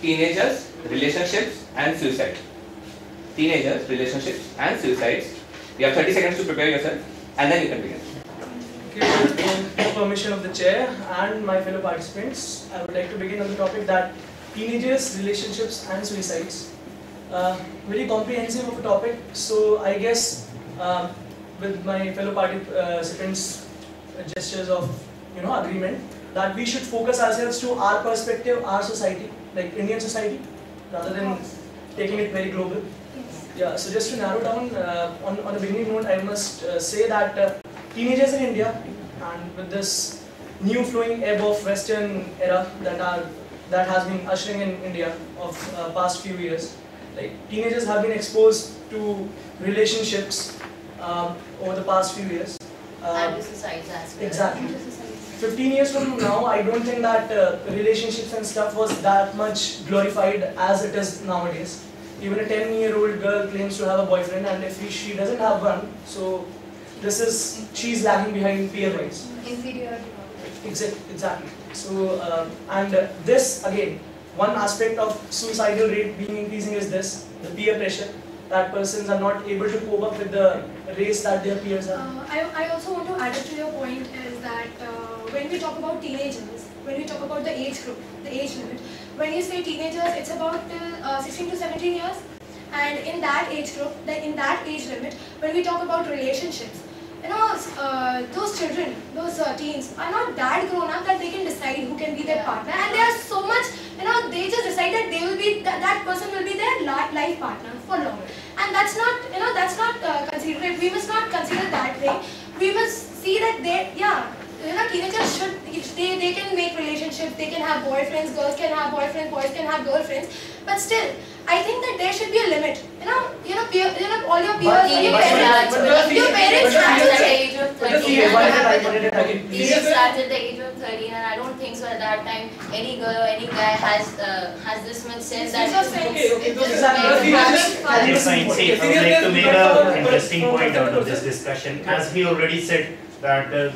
teenagers, relationships and suicide. Teenagers, relationships and suicides. You have 30 seconds to prepare yourself and then you can begin. Okay, with permission of the chair and my fellow participants, I would like to begin on the topic that teenagers, relationships and suicides. Very comprehensive of a topic, so I guess with my fellow participants' gestures of agreement that we should focus ourselves to our perspective, our society, like Indian society, rather than taking it very global. Yeah, so just to narrow down, on a beginning note, I must say that teenagers in India, and with this new flowing ebb of Western era that has been ushering in India of past few years, like teenagers have been exposed to relationships over the past few years. And the society as well. Exactly. 15 years from now, I don't think that relationships and stuff was that much glorified as it is nowadays. Even a 10-year-old girl claims to have a boyfriend, and if she doesn't have one, so she's lagging behind peer-wise. Inferiority. Exactly. So, and this again, one aspect of suicidal rate being increasing is this: the peer pressure. That persons are not able to cope up with the race that their peers are. I also want to add to your point is that when we talk about teenagers, when we talk about the age group, the age limit, when you say teenagers, it's about 16 to 17 years, and in that age group, in that age limit, when we talk about relationships, those children, those teens are not that grown up that they can decide who can be their partner, and they are so much, they just decide that they will be that person will be their life partner for long, and that's not, that's not considered. We must not consider that way. We must see that teenagers should, they can make relationships, they can have boyfriends, girls can have boyfriends, boys can have girlfriends, but still, I think that there should be a limit. All your peers, your parents start at the age of 13. Peers start at the age of 13, and I don't think so at that time any girl or any guy has this much sense that Yes, I would like to make an interesting point out of this discussion. As he already said that,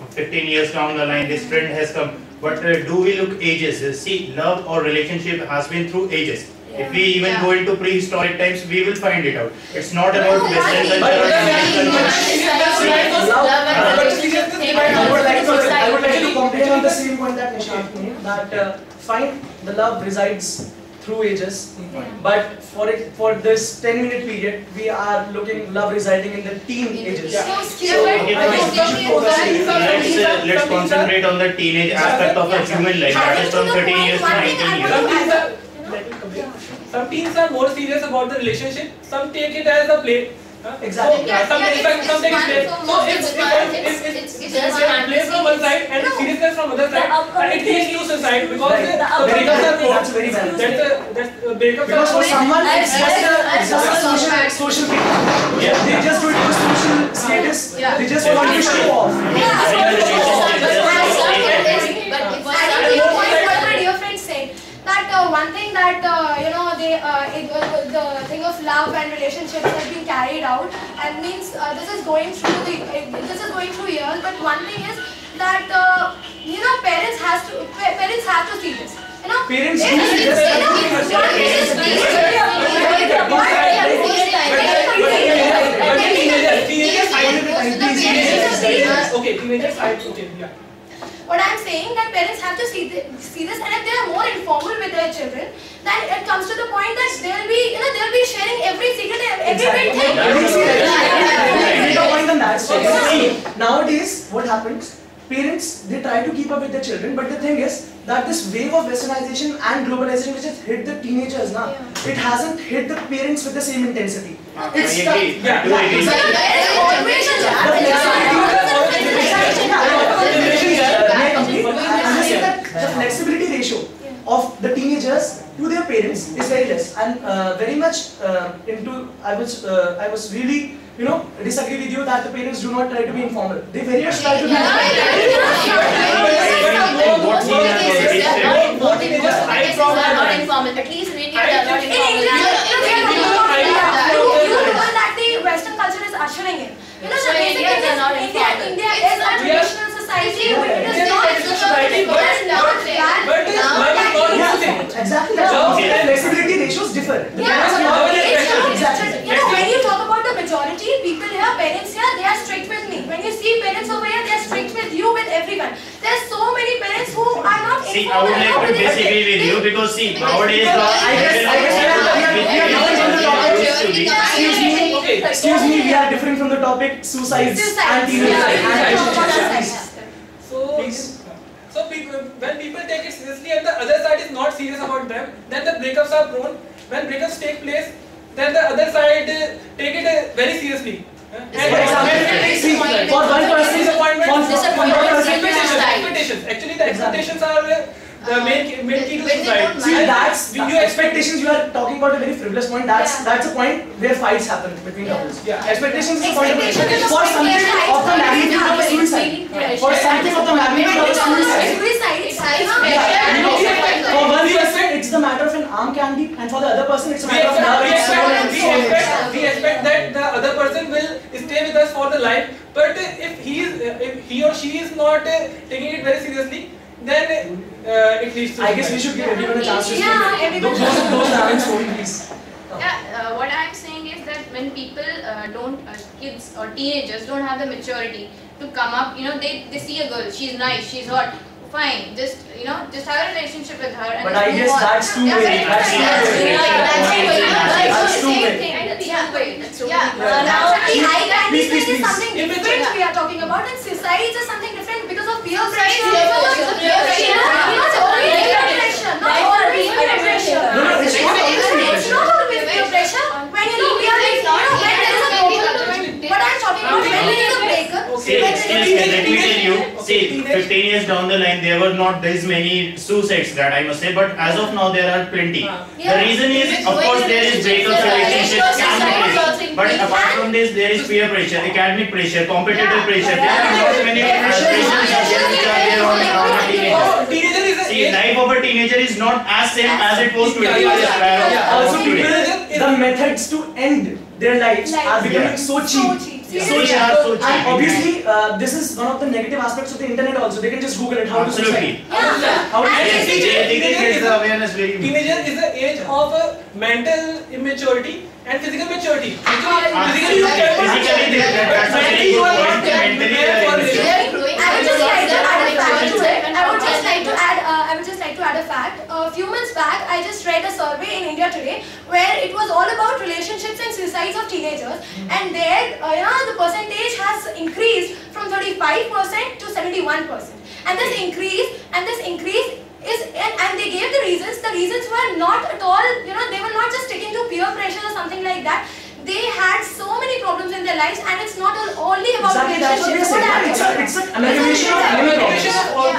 15 years down the line, this trend has come. But do we look ages? See, love or relationship has been through ages. If we even go into prehistoric times, we will find it out. It's not about Western culture or Indian culture. I would like to comment on the same point that Nishant made, that fine, the love resides through ages, but for this 10-minute period, we are looking love residing in the teen ages. Let's concentrate on the teenage aspect of a human life, that is from 13 years to 19 years. Some teens are more serious about the relationship, some take it as a play. Exactly. Some take it play. So it's play from one side and seriousness from other side, and it leads to suicide because the breakups are more. That's very valid. Breakups because for someone it's just a social thing. They just do it for social status. They just want to show off. That one thing that the thing of love and relationships has been carried out, and means this is going through years. But one thing is that parents have to see this. Parents do see this. What I am saying that parents have to see this, and if they are more informal with their children, then it comes to the point that they'll be sharing every secret, every thing. Nowadays, what happens? Parents, they try to keep up with their children, but the thing is that this wave of westernization and globalization which has hit the teenagers now, it hasn't hit the parents with the same intensity. It's the flexibility ratio of the teenagers to their parents is very less, and very much I was really disagree with you that the parents do not try to be informal. They very much try to be not informal. At least in India, they are not informal. That the Western culture is ushering in. India is not informal. India is a traditional society, but it is not. exactly. I would like to disagree with you because see nowadays Excuse me, we are differing from the topic suicides and teenagers. So when people take it seriously and the other side is not serious about them, then the breakups are prone. When breakups take place, then the other side take it very seriously. For one person, expectations. Actually, the expectations are the main key to suicide. See, that's your expectations. You are talking about a very frivolous point. That's a point where fights happen between couples. Expectations is a point of for something of the magnitude of a suicide. For something of the magnitude of a suicide. For one person, it's the matter of an arm candy, and for the other person, it's a matter of love. We expect that the other person will stay with us for the life. But if he or she is not taking it very seriously, then it leads to. I guess we should give everyone a chance to speak. Those haven't spoken, please. What I'm saying is that when people kids or teenagers don't have the maturity to come up, they see a girl, she's nice, she's hot, fine, just have a relationship with her. And but I guess that's too late. That's too late. Please. Something different we are talking about, and suicides is something different because of peer pressure. Not always peer pressure. It's not always peer pressure. When we are when there is a breakup. But I'm talking about when there is a breakup. Let me tell you. See, 15 years down the line, there were not this many suicides that I must say, but as of now, there are plenty. The reason is, of course, there is breakup, relationships, but apart from this, there is peer pressure, academic pressure, competitive pressure. There are not many pressures which are there on teenagers. See, life of a teenager is not as same as it was 20 years prior. Also, the methods to end their lives are becoming so cheap. And obviously, this is one of the negative aspects of the internet also. They can just Google it, how to suicide. Teenager is the age of mental immaturity and physical maturity. Physically you can mentally you are not prepared for this. I would just like to add a fact. A few months back, I just read a survey in India Today where it was all about relationships and suicides of teenagers, and there, the percentage has increased from 35% to 71%. And this increase is, and they gave the reasons. The reasons were not at all, they were not just sticking to peer pressure or something like that. They had so many problems in their lives, and it's not only about relationships. It's an amalgamation of many problems.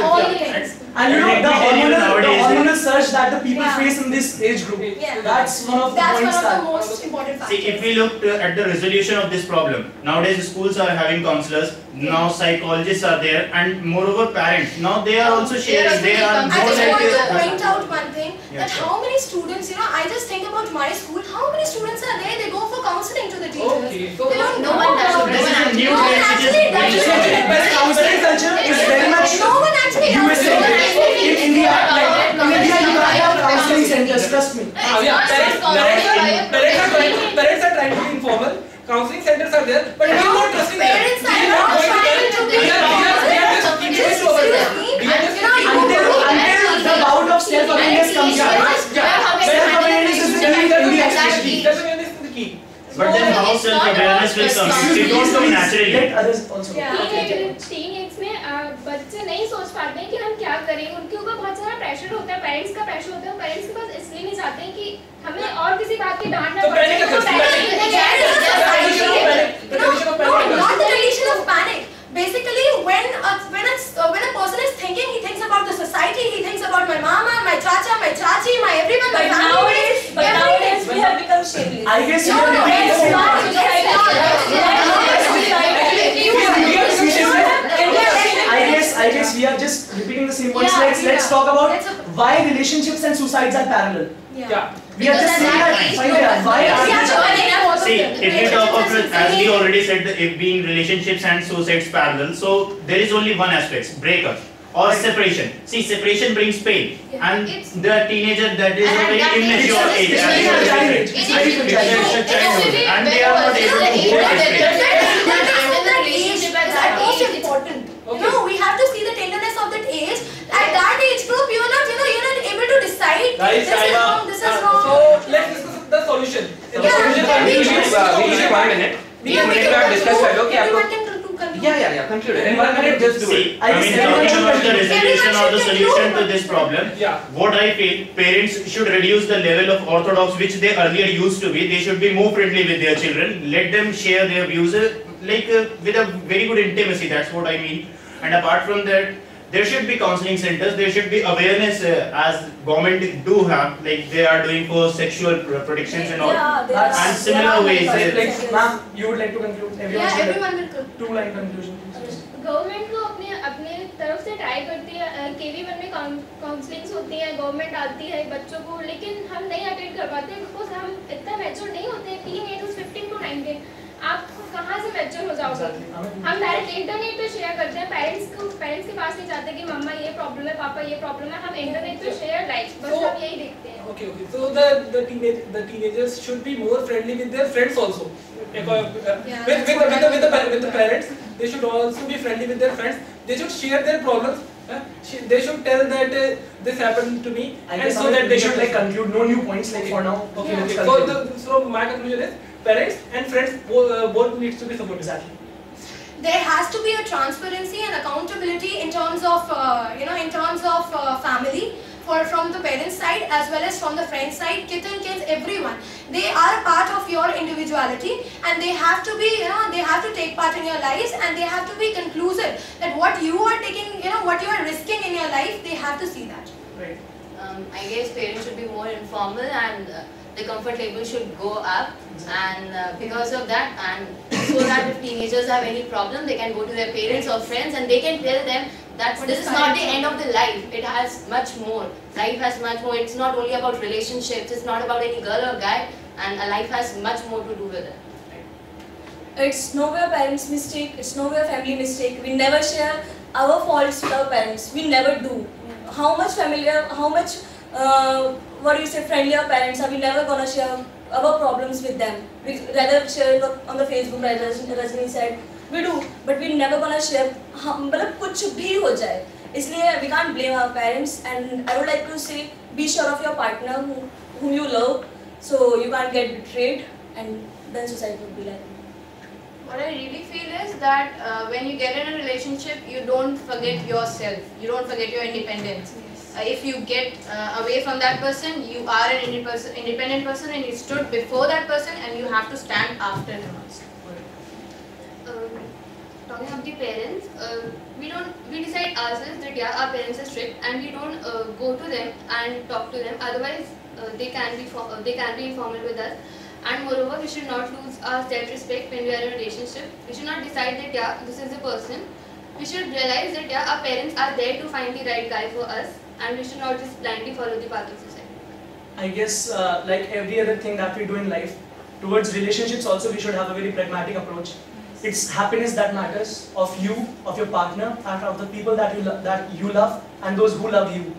All the things. And the hormonal surge that the people face in this age group, that's one of the points the most important factors. See, if we look at the resolution of this problem, nowadays schools are having counselors, now psychologists are there, and moreover parents, now they are also sharing, they are I more just like wanted to point out one thing, that how many students, I just think about my school, how many students are there, they go for counseling to the teachers. Okay, so They don't know one does. So this is a new trend which is counseling culture is very much No one actually does. USA. In India, you have counseling centers, trust me. Parents are trying to be informal. Counseling centers are there, but we are not trusting them. Parents are not trying to be Until the bout of self-awareness comes out. Self-awareness is the key in India. Self-awareness is the key. but then how self-awareness will come? It don't come naturally. Let others also. Teenage में बच्चे नहीं सोच पाते हैं कि हम क्या करें, उनके ऊपर बहुत सारा प्रेशर होता है, पेरेंट्स का प्रेशर होता है, पेरेंट्स के पास इसलिए नहीं चाहते हैं कि हमें और किसी बात की डांट ना पड़े। Not the relation of panic. Basically, when a person is thinking, he thinks about the society, he thinks about my mama, my chacha, my chachi, my everyone, my family. But nowadays we have become shameless. I guess you I guess we are just repeating the same points. Let's talk about why relationships and suicides are parallel. Yeah. We are just saying that why are See, if we talk of, as we already said, if being relationships and suicides parallel, so there is only one aspect, breakup or separation. See, separation brings pain, and the teenager, that is a very immature age. It's a childhood, and they are not able to hold That's most important. We have to see the tenderness of that age. At that age group, you are not Guys, this is time wrong, up. this is wrong. So let's discuss the solution. The Yeah, solution yeah, we we need should- 1 minute. We एक can minute में आप discuss कर लो कि आपको Everyone can conclude. yeah conclude it. In 1 minute just do See, it. I mean, talking about the resolution or the solution to this problem, Yeah. what I feel, parents should reduce the level of orthodox which they earlier used to be. They should be more friendly with their children. Let them share their views with a very good intimacy. That's what I mean. And apart from that, there should be counseling centers. There should be awareness as government do have, like they are doing for sexual protections and all. Yeah, there That's- are- And similar there are ways, many Like, centers. ma'am, you would like to conclude? Everyone Yeah, should everyone will conclude. 2-line conclusion, please. Government को अपने तरफ से try करती है, KV1 में counsellings होती है, government डालती है बच्चों को, लेकिन हम नहीं अटेंड कर पाते बिकॉज हम इतना मैच्योर नहीं होते। टीन एज 15 to 19, आप कहाँ से मैच्योर हो जाओगे? हम डायरेक्ट इंटरनेट पे शेयर करते हैं, पेरेंट्स के पास नहीं जाते कि मम्मा ये प्रॉब्लम है, पापा ये प्रॉब्लम है, हम इंटरनेट पे शेयर लाइक बस So- हम यही देखते हैं। Okay. So the teenagers should be more friendly with their friends also. With the parents, they should also be friendly with their friends. They should share their problems. They should tell that this happened to me, I and guess so that they should like conclude. No new points like Okay. for now. Okay. let's Okay. conclude. So my conclusion is parents and friends both needs to be supported. Exactly. There has to be a transparency and accountability in terms of family, from the parents side as well as from the friends side. Kids, everyone, they are a part of your individuality, and they have to be, they have to take part in your lives, and they have to be conclusive that what you are taking, what you are risking in your life, they have to see that. Right. I guess parents should be more informal, and the comfort level should go up, and because of that, and so that if teenagers have any problem, they can go to their parents or friends and they can tell them that this is not the end of the life. It has much more. Life has much more. It's not only about relationships. It's not about any girl or guy, and a life has much more to do with it. It's nowhere parents' mistake, it's nowhere family mistake. We never share our faults with our parents. We never do. How much familiar, how much, friendly our parents are, we never gonna share our problems with them. We rather share it on the Facebook, as Rajni said. We do, but we never gonna share, मतलब कुछ भी हो जाए. इसलिए we can't blame our parents, and I would like to say, be sure of your partner whom you love, so you can't get betrayed, and then society would be like. What I really feel is that when you get in a relationship, you don't forget yourself. You don't forget your independence. If you get away from that person, you are an independent person, and you stood before that person, and you have to stand after him also. Talking about the parents, we decide ourselves that yeah, our parents are strict, and we don't go to them and talk to them. Otherwise, they can be informal with us. And moreover, we should not lose our self-respect when we are in a relationship. We should not decide that yeah, this is the person. We should realize that yeah, our parents are there to find the right guy for us, and we should not just blindly follow the path of society. I guess like every other thing that we do in life, towards relationships also we should have a very pragmatic approach. It's happiness that matters, of you, of your partner, and of the people that you love, and those who love you.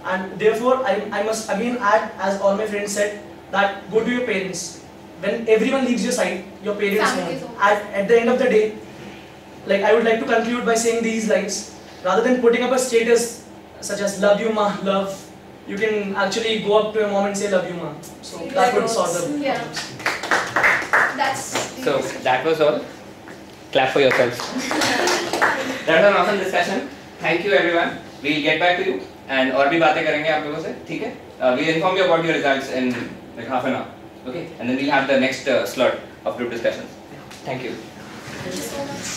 And therefore, I must again add, as all my friends said, that go to your parents. When everyone leaves your side, your parents Families won't. also. At the end of the day, like I would like to conclude by saying these lines. Rather than putting up a status such as "love you ma," love, you can actually go up to your mom and say "love you ma." So that would solve the Yeah. problems. That's So that was all. Clap for yourselves. That was an awesome discussion. Thank you everyone. We'll get back to you and और भी बातें करेंगे आप लोगों से, ठीक है? We'll inform you about your results in like half an hour. Okay? And then we'll have the next slot of group discussions. Thank you. Thank you so much.